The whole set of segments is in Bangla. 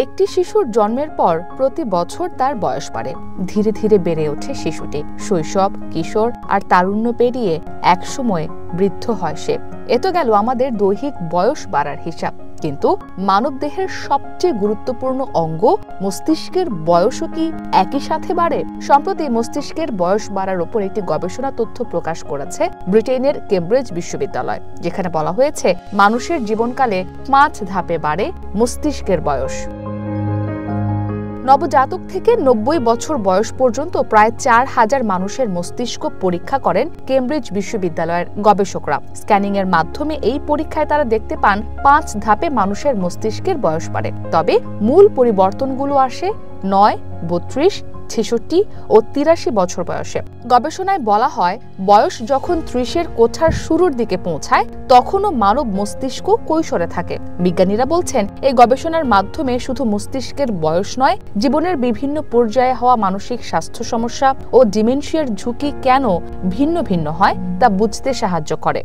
একটি শিশুর জন্মের পর প্রতি বছর তার বয়স বাড়ে। ধীরে ধীরে বেড়ে ওঠে শিশুটি। শৈশব, কিশোর আর তারুণ্য পেরিয়ে একসময় বৃদ্ধ হয় সে। এ তো গেল আমাদের দৈহিক বয়স বাড়ার হিসাব, কিন্তু মানবদেহের সবচেয়ে গুরুত্বপূর্ণ অঙ্গ মস্তিষ্কের বয়সও কি একই সাথে বাড়ে? সম্প্রতি মস্তিষ্কের বয়স বাড়ার উপর একটি গবেষণা তথ্য প্রকাশ করেছে ব্রিটেনের কেমব্রিজ বিশ্ববিদ্যালয়, যেখানে বলা হয়েছে মানুষের জীবনকালে 5 ধাপে বাড়ে মস্তিষ্কের বয়স। নবজাতক থেকে 90 বছর বয়স পর্যন্ত প্রায় 4000 মানুষের মস্তিষ্ক পরীক্ষা করেন কেমব্রিজ বিশ্ববিদ্যালয়ের গবেষকরা। স্ক্যানিং এর মাধ্যমে এই পরীক্ষায় তারা দেখতে পান 5 ধাপে মানুষের মস্তিষ্কের বয়স বাড়ে। তবে মূল পরিবর্তনগুলো আসে 9, 32, 66 ও 83 বছর বয়সে। গবেষণায় বলা হয়, বয়স যখন 30-এর কোঠার শুরুর দিকে পৌঁছায় তখনও মানব মস্তিষ্ক কৈশোরে থাকে। বিজ্ঞানীরা বলছেন, এই গবেষণার মাধ্যমে শুধু মস্তিষ্কের বয়স নয়, জীবনের বিভিন্ন পর্যায়ে হওয়া মানসিক স্বাস্থ্য সমস্যা ও ডিমেনশিয়ার ঝুঁকি কেন ভিন্ন ভিন্ন হয় তা বুঝতে সাহায্য করে।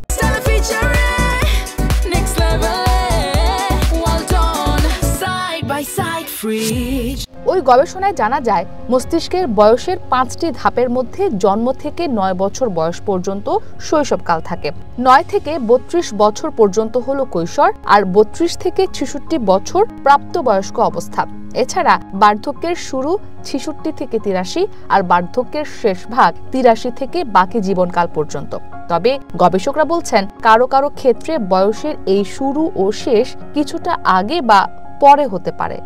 ওই গবেষণায় জানা যায়, মস্তিষ্কের বয়সের 5টি ধাপের মধ্যে জন্ম থেকে 9 বছর বয়স পর্যন্ত শৈশবকাল থাকে। 9 থেকে 32 বছর পর্যন্ত হলো কৈশোর, আর 32 থেকে 66 বছর প্রাপ্তবয়স্ক অবস্থা। এছাড়া বার্ধক্যের শুরু 66 থেকে 83 আর বার্ধক্যের শেষ ভাগ 83 থেকে বাকি জীবনকাল পর্যন্ত। তবে গবেষকরা বলছেন, কারো কারো ক্ষেত্রে বয়সের এই শুরু ও শেষ কিছুটা আগে বা পরে হতে পারে।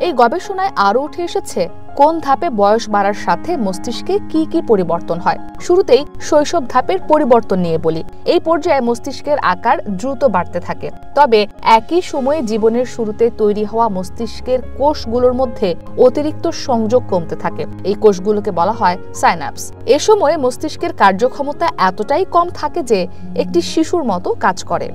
এই গবেষণায় আরও উঠে এসেছে কোন ধাপে বয়স বাড়ার সাথে মস্তিষ্কে কি কি পরিবর্তন হয়। শুরুতেই শৈশব ধাপের পরিবর্তন নিয়ে বলি। এই পর্যায়ে মস্তিষ্কের আকার দ্রুত বাড়তে থাকে, তবে একই সময়ে জীবনের শুরুতে তৈরি হওয়া মস্তিষ্কের কোষগুলোর মধ্যে অতিরিক্ত সংযোগ কমতে থাকে। এই কোষগুলোকে বলা হয় সাইন্যাপস। এ সময়ে মস্তিষ্কের কার্যক্ষমতা এতটাই কম থাকে যে একটি শিশুর মতো কাজ করে।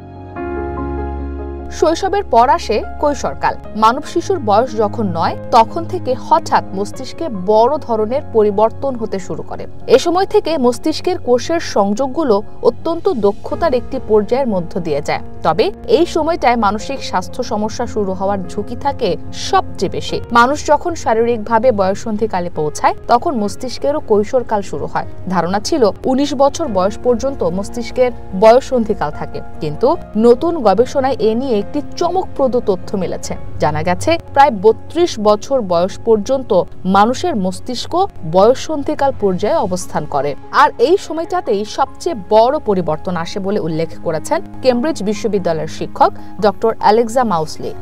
শৈশবের পর আসে কৈশোরকাল। মানব শিশুর বয়স যখন 9, তখন থেকে হঠাৎ মস্তিষ্কে বড় ধরনের পরিবর্তন হতে শুরু করে। এ সময় থেকে মস্তিষ্কের কোষের সংযোগগুলো অত্যন্ত দক্ষতার একটি পর্যায়ের মধ্য দিয়ে যায়। তবে এই সময়টায় মানসিক স্বাস্থ্য সমস্যা শুরু হওয়ার ঝুঁকি থাকে সবচেয়ে বেশি। মানুষ যখন শারীরিকভাবে বয়ঃসন্ধিকালে পৌঁছায় তখন মস্তিষ্কেরও কৈশোরকাল শুরু হয়। ধারণা ছিল 19 বছর বয়স পর্যন্ত মস্তিষ্কের বয়ঃসন্ধিকাল থাকে, কিন্তু নতুন গবেষণায় এ নিয়ে একটি চমকপ্রদ তথ্য মিলেছে। জানা গেছে প্রায় 32 বছর বয়স পর্যন্ত মানুষের মস্তিষ্ক বয়ঃসন্ধিকাল পর্যায়ে অবস্থান করে, আর এই সময়টাতেই সবচেয়ে বড় পরিবর্তন আসে বলে উল্লেখ করেছেন কেমব্রিজ বিশ্ববিদ্যালয়ের শিক্ষক ডক্টর অ্যালেক্সা মাউসলি।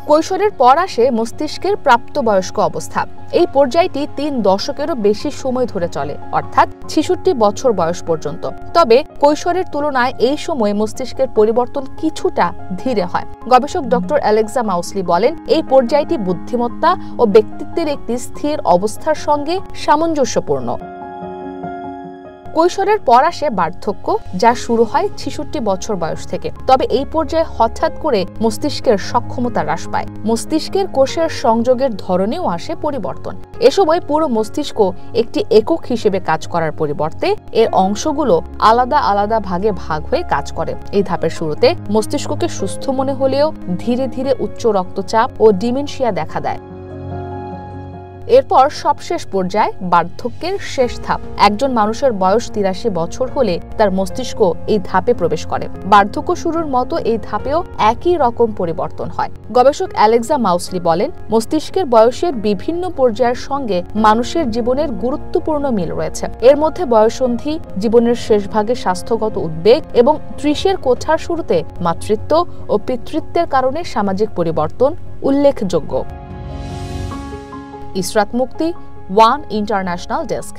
কৈশোরের পর আসে মস্তিষ্কের প্রাপ্তবয়স্ক অবস্থা। এই পর্যায়টি 3 দশকেরও বেশি সময় ধরে চলে, অর্থাৎ 66 বছর বয়স পর্যন্ত। তবে কৈশোরের তুলনায় এই সময়ে মস্তিষ্কের পরিবর্তন কিছুটা ধীরে হয়। গবেষক ডক্টর অ্যালেক্সা মাউসলি বলেন, এই পর্যায়টি বুদ্ধিমত্তা ও ব্যক্তিত্বের একটি স্থির অবস্থার সঙ্গে সামঞ্জস্যপূর্ণ। কৈশোরের পর আসে বার্ধক্য, যা শুরু হয় 66 বছর বয়স থেকে। তবে এই পর্যায়ে হঠাৎ করে মস্তিষ্কের সক্ষমতা হ্রাস পায়। মস্তিষ্কের কোষের সংযোগের ধরনেও আসে পরিবর্তন। এ সময় পুরো মস্তিষ্ক একটি একক হিসেবে কাজ করার পরিবর্তে এর অংশগুলো আলাদা আলাদা ভাগে ভাগ হয়ে কাজ করে। এই ধাপের শুরুতে মস্তিষ্ককে সুস্থ মনে হলেও ধীরে ধীরে উচ্চ রক্তচাপ ও ডিমেনশিয়া দেখা দেয়। এরপর সবশেষ পর্যায়ে বার্ধক্যের শেষ ধাপ। একজন মানুষের বয়স 83 বছর হলে তার মস্তিষ্ক এই ধাপে প্রবেশ করে। বার্ধক্য শুরুর মতো এই ধাপেও একই রকম পরিবর্তন হয়। গবেষক অ্যালেক্সা মাউসলি বলেন, মস্তিষ্কের বয়সের বিভিন্ন পর্যায়ের সঙ্গে মানুষের জীবনের গুরুত্বপূর্ণ মিল রয়েছে। এর মধ্যে বয়ঃসন্ধি, জীবনের শেষ ভাগে স্বাস্থ্যগত উদ্বেগ এবং 30-এর কোঠার শুরুতে মাতৃত্ব ও পিতৃত্বের কারণে সামাজিক পরিবর্তন উল্লেখযোগ্য। ইসরাত মুক্তি, ওয়ান ইন্টারন্যাশনাল ডেস্ক।